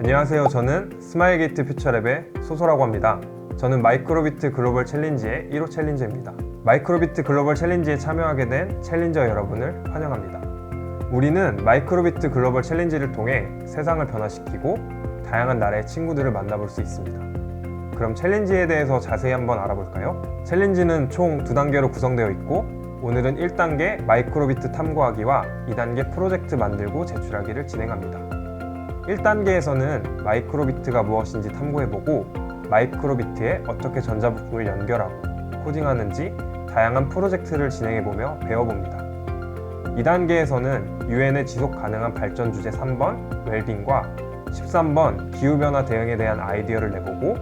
안녕하세요. 저는 스마일게이트 퓨처랩의 소소라고 합니다. 저는 마이크로비트 글로벌 챌린지의 1호 챌린저입니다. 마이크로비트 글로벌 챌린지에 참여하게 된 챌린저 여러분을 환영합니다. 우리는 마이크로비트 글로벌 챌린지를 통해 세상을 변화시키고 다양한 나라의 친구들을 만나볼 수 있습니다. 그럼 챌린지에 대해서 자세히 한번 알아볼까요? 챌린지는 총 2단계로 구성되어 있고 오늘은 1단계 마이크로비트 탐구하기와 2단계 프로젝트 만들고 제출하기를 진행합니다. 1단계에서는 마이크로비트가 무엇인지 탐구해보고 마이크로비트에 어떻게 전자부품을 연결하고 코딩하는지 다양한 프로젝트를 진행해보며 배워봅니다. 2단계에서는 UN의 지속가능한 발전 주제 3번 웰빙과 13번 기후변화 대응에 대한 아이디어를 내보고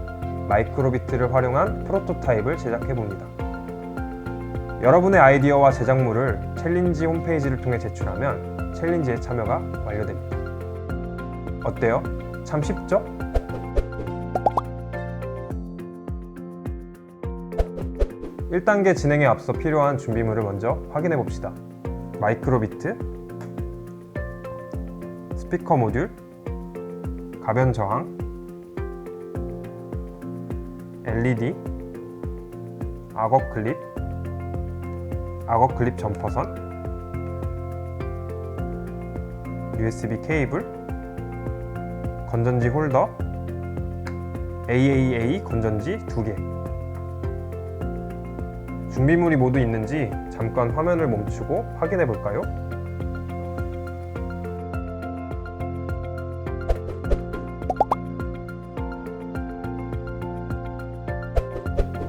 마이크로비트를 활용한 프로토타입을 제작해봅니다. 여러분의 아이디어와 제작물을 챌린지 홈페이지를 통해 제출하면 챌린지에 참여가 완료됩니다. 어때요? 참 쉽죠? (1단계) 진행에 앞서 필요한 준비물을 먼저 확인해 봅시다. 마이크로비트, 스피커 모듈, 가변 저항, LED, 악어 클립 점퍼선, USB 케이블, 건전지 홀더, AAA 건전지 2개. 준비물이 모두 있는지 잠깐 화면을 멈추고 확인해 볼까요?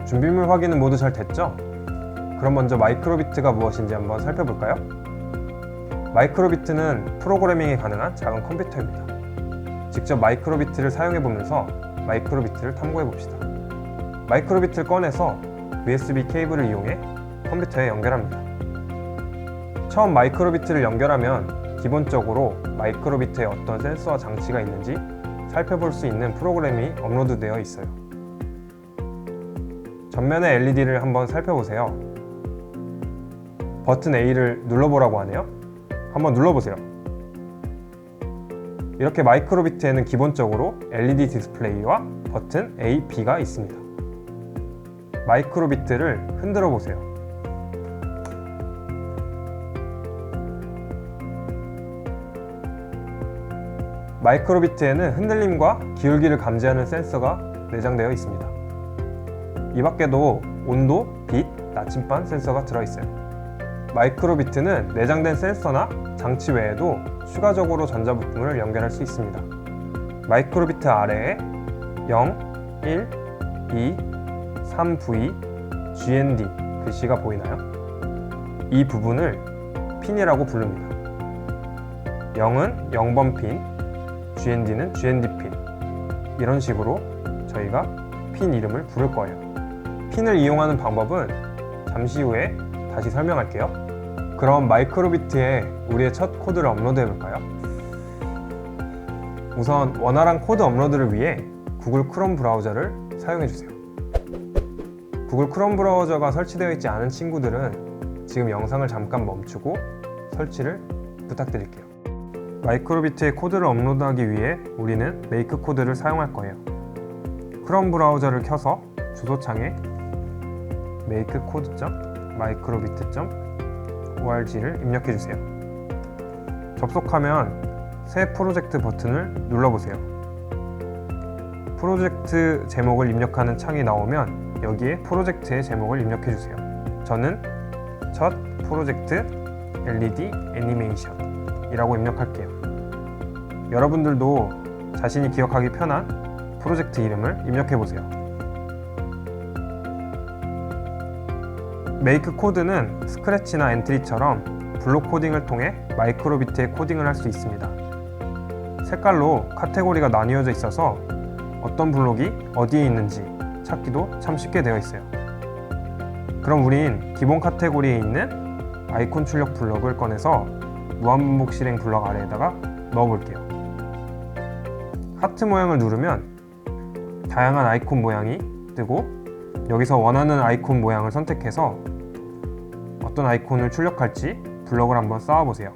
준비물 확인은 모두 잘 됐죠? 그럼 먼저 마이크로비트가 무엇인지 한번 살펴볼까요? 마이크로비트는 프로그래밍이 가능한 작은 컴퓨터입니다. 직접 마이크로비트를 사용해보면서 마이크로비트를 탐구해봅시다. 마이크로비트를 꺼내서 USB 케이블을 이용해 컴퓨터에 연결합니다. 처음 마이크로비트를 연결하면 기본적으로 마이크로비트에 어떤 센서와 장치가 있는지 살펴볼 수 있는 프로그램이 업로드되어 있어요. 전면의 LED를 한번 살펴보세요. 버튼 A를 눌러보라고 하네요. 한번 눌러보세요. 이렇게 마이크로비트에는 기본적으로 LED 디스플레이와 버튼 A, B가 있습니다. 마이크로비트를 흔들어 보세요. 마이크로비트에는 흔들림과 기울기를 감지하는 센서가 내장되어 있습니다. 이 밖에도 온도, 빛, 나침반 센서가 들어있어요. 마이크로비트는 내장된 센서나 장치 외에도 추가적으로 전자부품을 연결할 수 있습니다. 마이크로비트 아래에 0, 1, 2, 3V, GND 글씨가 보이나요? 이 부분을 핀이라고 부릅니다. 0은 0번 핀, GND는 GND 핀. 이런 식으로 저희가 핀 이름을 부를 거예요. 핀을 이용하는 방법은 잠시 후에 다시 설명할게요. 그럼 마이크로비트에 우리의 첫 코드를 업로드 해볼까요? 우선 원활한 코드 업로드를 위해 구글 크롬 브라우저를 사용해주세요. 구글 크롬 브라우저가 설치되어 있지 않은 친구들은 지금 영상을 잠깐 멈추고 설치를 부탁드릴게요. 마이크로비트의 코드를 업로드하기 위해 우리는 메이크 코드를 사용할 거예요. 크롬 브라우저를 켜서 주소창에 makeCode.microbit.org를 입력해주세요. 접속하면 새 프로젝트 버튼을 눌러보세요. 프로젝트 제목을 입력하는 창이 나오면 여기에 프로젝트의 제목을 입력해주세요. 저는 첫 프로젝트 LED 애니메이션 이라고 입력할게요. 여러분들도 자신이 기억하기 편한 프로젝트 이름을 입력해보세요. 메이크 코드는 스크래치나 엔트리처럼 블록 코딩을 통해 마이크로비트에 코딩을 할 수 있습니다. 색깔로 카테고리가 나뉘어져 있어서 어떤 블록이 어디에 있는지 찾기도 참 쉽게 되어 있어요. 그럼 우린 기본 카테고리에 있는 아이콘 출력 블럭을 꺼내서 무한반복 실행 블럭 아래에다가 넣어볼게요. 하트 모양을 누르면 다양한 아이콘 모양이 뜨고 여기서 원하는 아이콘 모양을 선택해서 어떤 아이콘을 출력할지 블럭을 한번 쌓아보세요.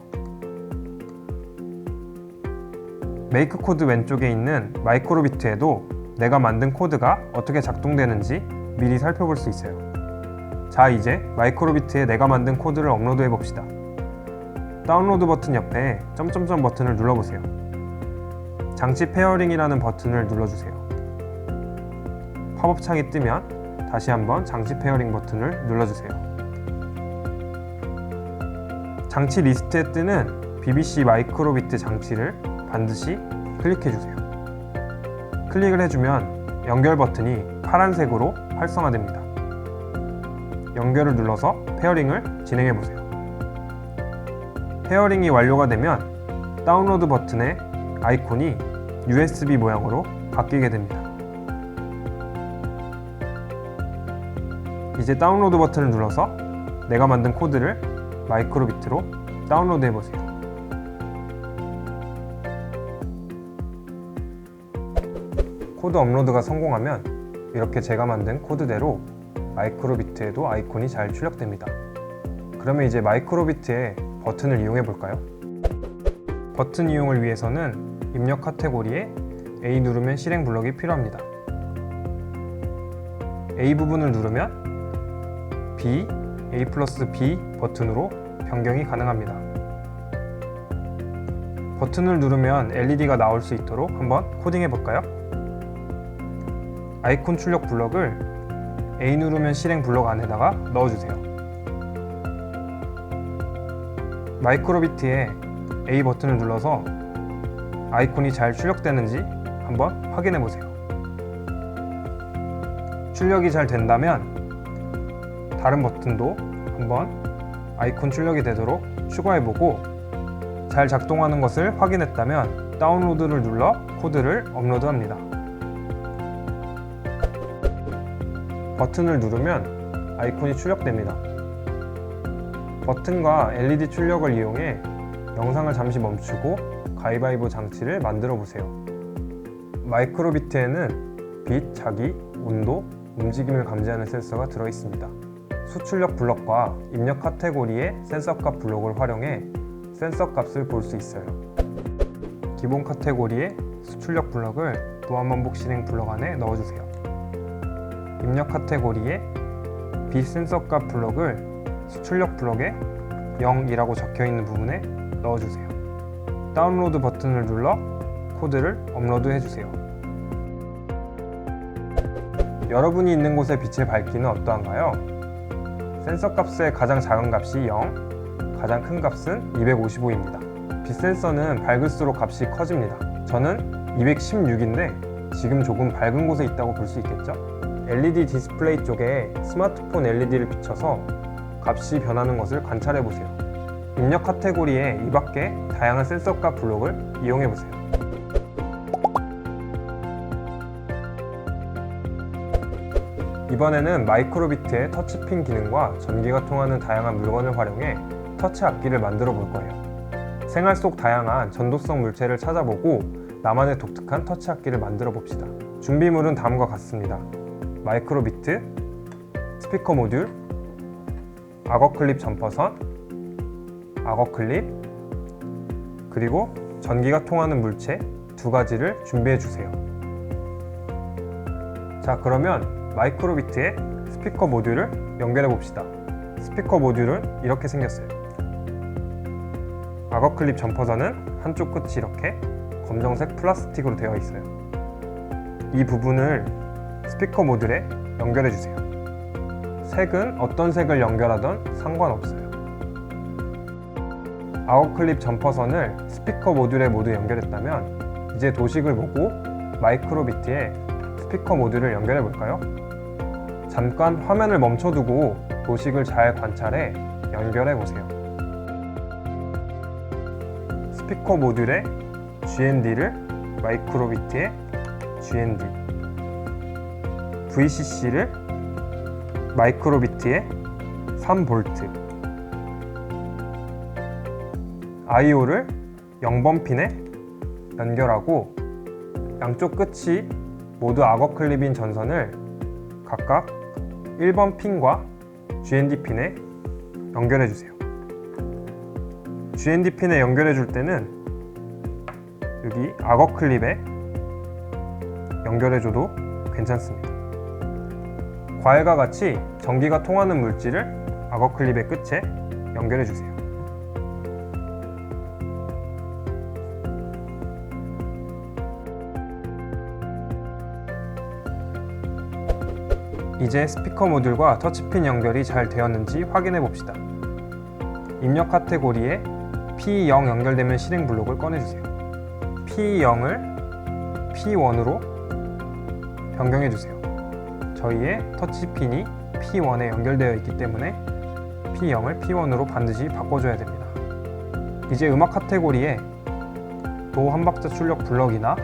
메이크 코드 왼쪽에 있는 마이크로비트에도 내가 만든 코드가 어떻게 작동되는지 미리 살펴볼 수 있어요. 자, 이제 마이크로비트에 내가 만든 코드를 업로드 해봅시다. 다운로드 버튼 옆에 점점점 버튼을 눌러보세요. 장치 페어링이라는 버튼을 눌러주세요. 팝업 창이 뜨면 다시 한번 장치 페어링 버튼을 눌러주세요. 장치 리스트에 뜨는 BBC 마이크로비트 장치를 반드시 클릭해주세요. 클릭을 해주면 연결 버튼이 파란색으로 활성화됩니다. 연결을 눌러서 페어링을 진행해보세요. 페어링이 완료가 되면 다운로드 버튼의 아이콘이 USB 모양으로 바뀌게 됩니다. 이제 다운로드 버튼을 눌러서 내가 만든 코드를 마이크로비트로 다운로드 해보세요. 코드 업로드가 성공하면 이렇게 제가 만든 코드대로 마이크로비트에도 아이콘이 잘 출력됩니다. 그러면 이제 마이크로비트의 버튼을 이용해 볼까요? 버튼 이용을 위해서는 입력 카테고리에 A 누르면 실행 블럭이 필요합니다. A 부분을 누르면 B, A 플러스 B 버튼으로 변경이 가능합니다. 버튼을 누르면 LED가 나올 수 있도록 한번 코딩해 볼까요? 아이콘 출력 블럭을 A 누르면 실행 블럭 안에다가 넣어주세요. 마이크로비트에 A 버튼을 눌러서 아이콘이 잘 출력되는지 한번 확인해 보세요. 출력이 잘 된다면 다른 버튼도 한번 아이콘 출력이 되도록 추가해 보고, 잘 작동하는 것을 확인했다면 다운로드를 눌러 코드를 업로드합니다. 버튼을 누르면 아이콘이 출력됩니다. 버튼과 LED 출력을 이용해 영상을 잠시 멈추고 가위바위보 장치를 만들어 보세요. 마이크로비트에는 빛, 자기, 온도, 움직임을 감지하는 센서가 들어있습니다. 수출력 블럭과 입력 카테고리의 센서 값 블럭을 활용해 센서 값을 볼 수 있어요. 기본 카테고리의 수출력 블럭을 무한반복 실행 블럭 안에 넣어주세요. 입력 카테고리에 빛 센서 값 블럭을 수출력 블럭에 0이라고 적혀있는 부분에 넣어주세요. 다운로드 버튼을 눌러 코드를 업로드 해주세요. 여러분이 있는 곳의 빛의 밝기는 어떠한가요? 센서 값의 가장 작은 값이 0, 가장 큰 값은 255입니다. 빛 센서는 밝을수록 값이 커집니다. 저는 216인데 지금 조금 밝은 곳에 있다고 볼 수 있겠죠? LED 디스플레이 쪽에 스마트폰 LED를 비춰서 값이 변하는 것을 관찰해 보세요. 입력 카테고리에 이 밖에 다양한 센서 값 블록을 이용해 보세요. 이번에는 마이크로비트의 터치핀 기능과 전기가 통하는 다양한 물건을 활용해 터치 악기를 만들어 볼 거예요. 생활 속 다양한 전도성 물체를 찾아보고 나만의 독특한 터치 악기를 만들어 봅시다. 준비물은 다음과 같습니다. 마이크로비트, 스피커 모듈, 악어 클립 점퍼선, 악어 클립, 그리고 전기가 통하는 물체 두 가지를 준비해 주세요. 자, 그러면 마이크로비트의 스피커 모듈을 연결해 봅시다. 스피커 모듈은 이렇게 생겼어요. 악어 클립 점퍼선은 한쪽 끝이 이렇게 검정색 플라스틱으로 되어 있어요. 이 부분을 스피커 모듈에 연결해 주세요. 색은 어떤 색을 연결하던 상관없어요. 악어 클립 점퍼선을 스피커 모듈에 모두 연결했다면 이제 도식을 보고 마이크로비트에 스피커 모듈을 연결해 볼까요? 잠깐 화면을 멈춰두고 도식을 잘 관찰해 연결해 보세요. 스피커 모듈에 GND를 마이크로비트에 GND, VCC를 마이크로비트에 3V, IO를 0번 핀에 연결하고 양쪽 끝이 모두 악어 클립인 전선을 각각 1번 핀과 GND 핀에 연결해 주세요. GND 핀에 연결해 줄 때는 여기 악어 클립에 연결해줘도 괜찮습니다. 과일과 같이 전기가 통하는 물질을 악어 클립의 끝에 연결해주세요. 이제 스피커 모듈과 터치핀 연결이 잘 되었는지 확인해 봅시다. 입력 카테고리에 P0 연결되면 실행 블록을 꺼내주세요. P0을 P1으로 변경해 주세요. 저희의 터치핀이 P1에 연결되어 있기 때문에 P0을 P1으로 반드시 바꿔줘야 됩니다. 이제 음악 카테고리에 도 한 박자 출력 블럭이나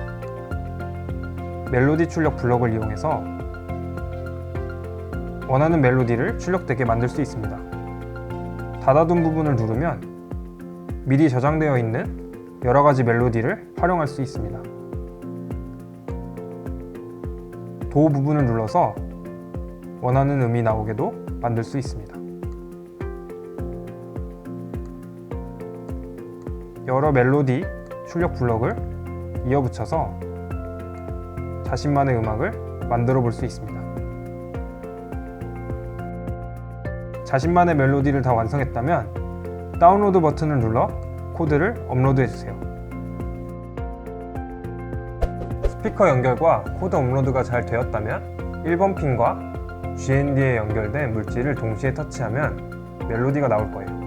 멜로디 출력 블럭을 이용해서 원하는 멜로디를 출력되게 만들 수 있습니다. 닫아둔 부분을 누르면 미리 저장되어 있는 여러 가지 멜로디를 활용할 수 있습니다. 도 부분을 눌러서 원하는 음이 나오게도 만들 수 있습니다. 여러 멜로디 출력 블럭을 이어붙여서 자신만의 음악을 만들어 볼 수 있습니다. 자신만의 멜로디를 다 완성했다면 다운로드 버튼을 눌러 코드를 업로드해 주세요. 스피커 연결과 코드 업로드가 잘 되었다면 1번 핀과 GND에 연결된 물질을 동시에 터치하면 멜로디가 나올 거예요.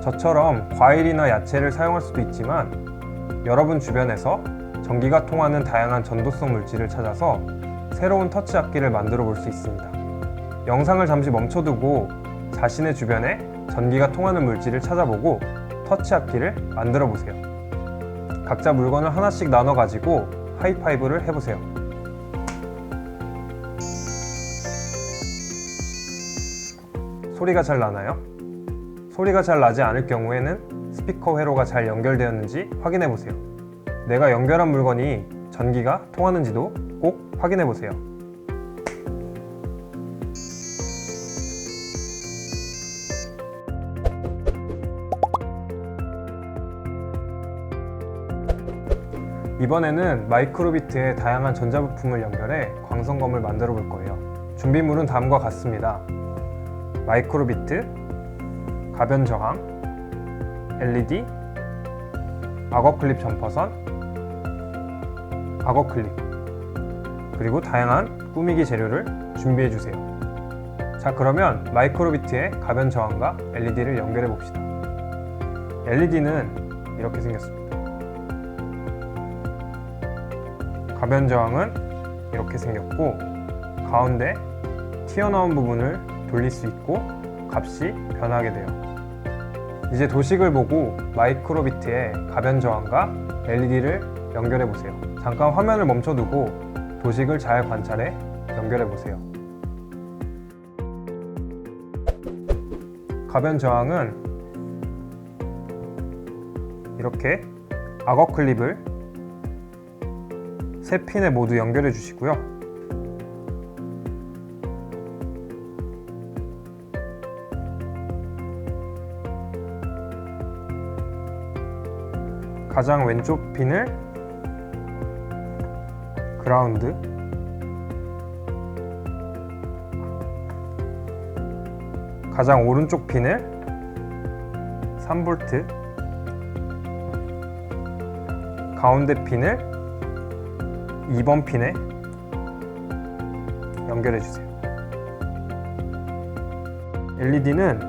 저처럼 과일이나 야채를 사용할 수도 있지만 여러분 주변에서 전기가 통하는 다양한 전도성 물질을 찾아서 새로운 터치 악기를 만들어 볼 수 있습니다. 영상을 잠시 멈춰두고 자신의 주변에 전기가 통하는 물질을 찾아보고 터치 악기를 만들어 보세요. 각자 물건을 하나씩 나눠 가지고 하이파이브를 해보세요. 소리가 잘 나나요? 소리가 잘 나지 않을 경우에는 스피커 회로가 잘 연결되었는지 확인해 보세요. 내가 연결한 물건이 전기가 통하는지도 꼭 확인해 보세요. 이번에는 마이크로비트의 다양한 전자부품을 연결해 광선검을 만들어 볼 거예요. 준비물은 다음과 같습니다. 마이크로비트, 가변 저항, LED, 악어 클립 점퍼선, 악어 클립, 그리고 다양한 꾸미기 재료를 준비해 주세요. 자, 그러면 마이크로비트의 가변 저항과 LED를 연결해 봅시다. LED는 이렇게 생겼습니다. 가변 저항은 이렇게 생겼고 가운데 튀어나온 부분을 돌릴 수 있고 값이 변하게 돼요. 이제 도식을 보고 마이크로비트의 가변 저항과 LED를 연결해 보세요. 잠깐 화면을 멈춰두고 도식을 잘 관찰해 연결해 보세요. 가변 저항은 이렇게 악어 클립을 세 핀에 모두 연결해 주시고요. 가장 왼쪽 핀을 그라운드, 가장 오른쪽 핀을 3V, 가운데 핀을 2번 핀에 연결해 주세요. LED는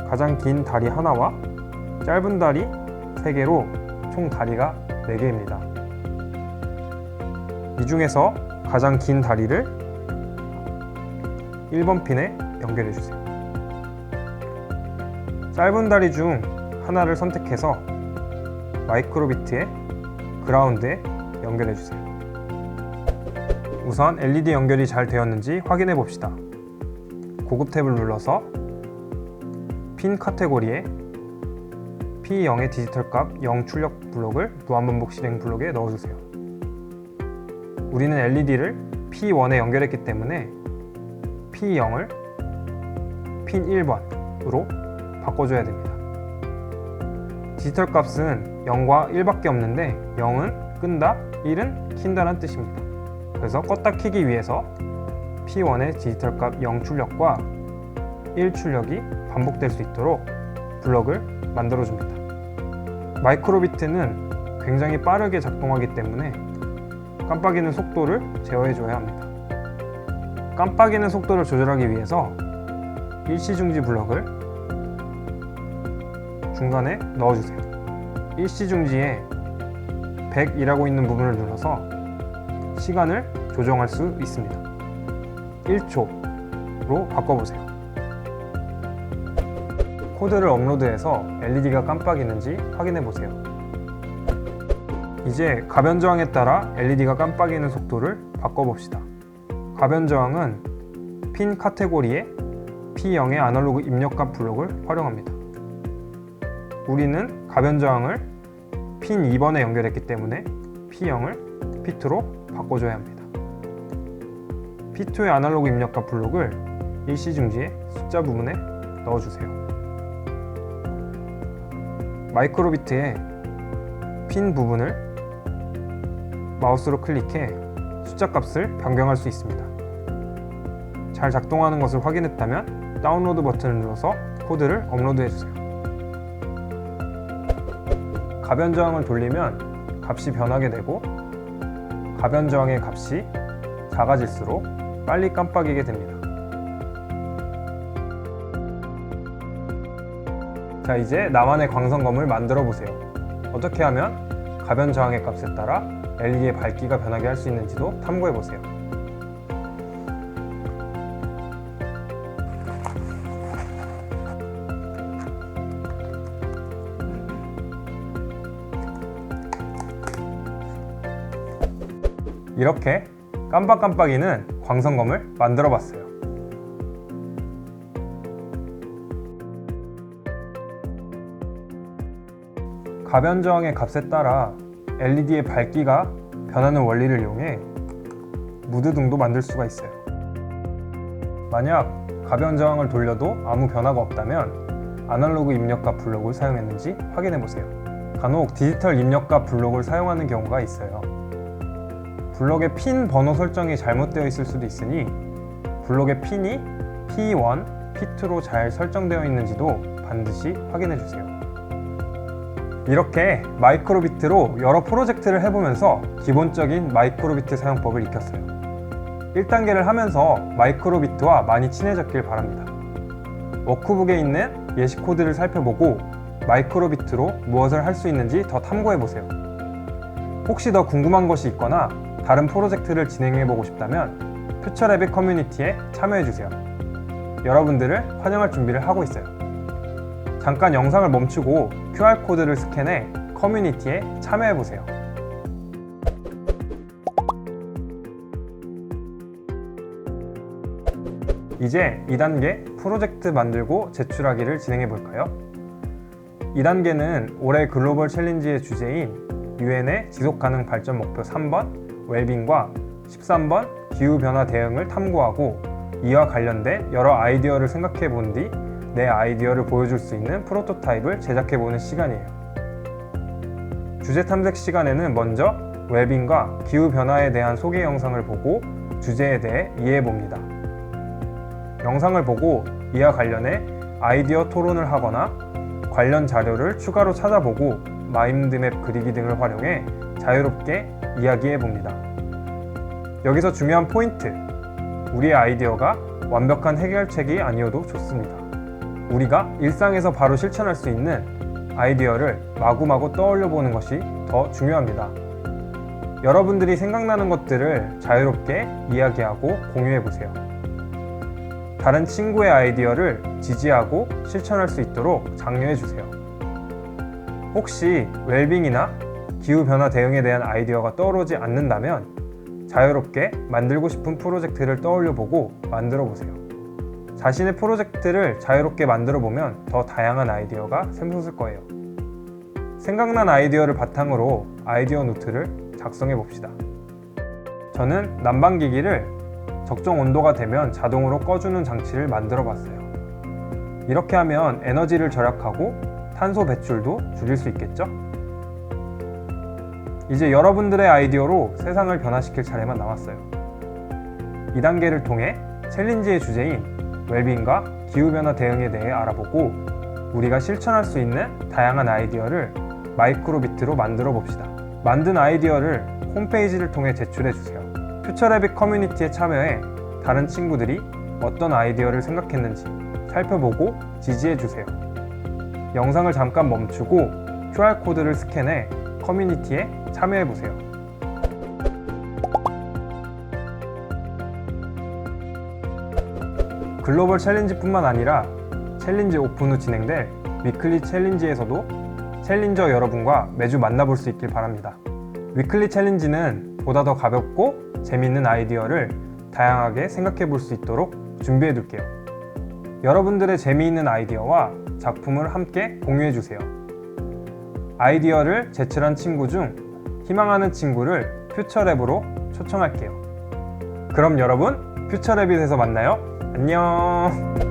가장 긴 다리 하나와 짧은 다리 3개로 총 다리가 4개입니다. 이 중에서 가장 긴 다리를 1번 핀에 연결해 주세요. 짧은 다리 중 하나를 선택해서 마이크로비트의 그라운드에 연결해 주세요. 우선 LED 연결이 잘 되었는지 확인해 봅시다. 고급 탭을 눌러서 핀 카테고리에 P0의 디지털 값 0 출력 블록을 무한반복 실행 블록에 넣어주세요. 우리는 LED를 P1에 연결했기 때문에 P0을 핀 1번으로 바꿔줘야 됩니다. 디지털 값은 0과 1밖에 없는데 0은 끈다, 1은 킨다는 뜻입니다. 그래서 껐다 키기 위해서 P1의 디지털 값 0 출력과 1 출력이 반복될 수 있도록 블럭을 만들어줍니다. 마이크로비트는 굉장히 빠르게 작동하기 때문에 깜빡이는 속도를 제어해줘야 합니다. 깜빡이는 속도를 조절하기 위해서 일시중지 블럭을 중간에 넣어주세요. 일시중지에 100이라고 있는 부분을 눌러서 시간을 조정할 수 있습니다. 1초로 바꿔보세요. 코드를 업로드해서 LED가 깜빡이는지 확인해보세요. 이제 가변 저항에 따라 LED가 깜빡이는 속도를 바꿔봅시다. 가변 저항은 핀 카테고리에 P0의 아날로그 입력값 블록을 활용합니다. 우리는 가변 저항을 핀 2번에 연결했기 때문에 P0을 P2로 바꿔줘야 합니다. P2의 아날로그 입력값 블록을 일시중지의 숫자 부분에 넣어주세요. 마이크로비트의 핀 부분을 마우스로 클릭해 숫자 값을 변경할 수 있습니다. 잘 작동하는 것을 확인했다면 다운로드 버튼을 눌러서 코드를 업로드해주세요. 가변 저항을 돌리면 값이 변하게 되고 가변 저항의 값이 작아질수록 빨리 깜빡이게 됩니다. 자, 이제 나만의 광선검을 만들어 보세요. 어떻게 하면 가변 저항의 값에 따라 LED의 밝기가 변하게 할 수 있는지도 탐구해 보세요. 이렇게 깜빡깜빡이는 광선검을 만들어 봤어요. 가변 저항의 값에 따라 LED의 밝기가 변하는 원리를 이용해 무드등도 만들 수가 있어요. 만약 가변 저항을 돌려도 아무 변화가 없다면 아날로그 입력값 블록을 사용했는지 확인해 보세요. 간혹 디지털 입력값 블록을 사용하는 경우가 있어요. 블록의 핀 번호 설정이 잘못되어 있을 수도 있으니 블록의 핀이 P1, P2로 잘 설정되어 있는지도 반드시 확인해 주세요. 이렇게 마이크로비트로 여러 프로젝트를 해보면서 기본적인 마이크로비트 사용법을 익혔어요. 1단계를 하면서 마이크로비트와 많이 친해졌길 바랍니다. 워크북에 있는 예시 코드를 살펴보고 마이크로비트로 무엇을 할 수 있는지 더 탐구해보세요. 혹시 더 궁금한 것이 있거나 다른 프로젝트를 진행해보고 싶다면 퓨처랩의 커뮤니티에 참여해주세요. 여러분들을 환영할 준비를 하고 있어요. 잠깐 영상을 멈추고 QR코드를 스캔해 커뮤니티에 참여해보세요. 이제 2단계 프로젝트 만들고 제출하기를 진행해볼까요? 2단계는 올해 글로벌 챌린지의 주제인 UN의 지속가능 발전 목표 3번 웰빙과 13번 기후변화 대응을 탐구하고 이와 관련된 여러 아이디어를 생각해 본 뒤 내 아이디어를 보여줄 수 있는 프로토타입을 제작해 보는 시간이에요. 주제 탐색 시간에는 먼저 웰빙과 기후변화에 대한 소개 영상을 보고 주제에 대해 이해해 봅니다. 영상을 보고 이와 관련해 아이디어 토론을 하거나 관련 자료를 추가로 찾아보고 마인드맵 그리기 등을 활용해 자유롭게 이야기해 봅니다. 여기서 중요한 포인트! 우리의 아이디어가 완벽한 해결책이 아니어도 좋습니다. 우리가 일상에서 바로 실천할 수 있는 아이디어를 마구마구 떠올려 보는 것이 더 중요합니다. 여러분들이 생각나는 것들을 자유롭게 이야기하고 공유해 보세요. 다른 친구의 아이디어를 지지하고 실천할 수 있도록 장려해 주세요. 혹시 웰빙이나 기후변화 대응에 대한 아이디어가 떠오르지 않는다면 자유롭게 만들고 싶은 프로젝트를 떠올려 보고 만들어 보세요. 자신의 프로젝트를 자유롭게 만들어 보면 더 다양한 아이디어가 샘솟을 거예요. 생각난 아이디어를 바탕으로 아이디어 노트를 작성해 봅시다. 저는 난방기기를 적정 온도가 되면 자동으로 꺼주는 장치를 만들어 봤어요. 이렇게 하면 에너지를 절약하고 탄소 배출도 줄일 수 있겠죠? 이제 여러분들의 아이디어로 세상을 변화시킬 차례만 남았어요. 2단계를 통해 챌린지의 주제인 웰빙과 기후변화 대응에 대해 알아보고 우리가 실천할 수 있는 다양한 아이디어를 마이크로비트로 만들어 봅시다. 만든 아이디어를 홈페이지를 통해 제출해 주세요. 퓨처래빗 커뮤니티에 참여해 다른 친구들이 어떤 아이디어를 생각했는지 살펴보고 지지해 주세요. 영상을 잠깐 멈추고 QR코드를 스캔해 커뮤니티에 참여해 보세요. 글로벌 챌린지뿐만 아니라 챌린지 오픈 후 진행될 위클리 챌린지에서도 챌린저 여러분과 매주 만나볼 수 있길 바랍니다. 위클리 챌린지는 보다 더 가볍고 재밌는 아이디어를 다양하게 생각해 볼 수 있도록 준비해 둘게요. 여러분들의 재미있는 아이디어와 작품을 함께 공유해 주세요. 아이디어를 제출한 친구 중 희망하는 친구를 퓨처랩으로 초청할게요. 그럼 여러분, 퓨처래빗에서 만나요. 안녕.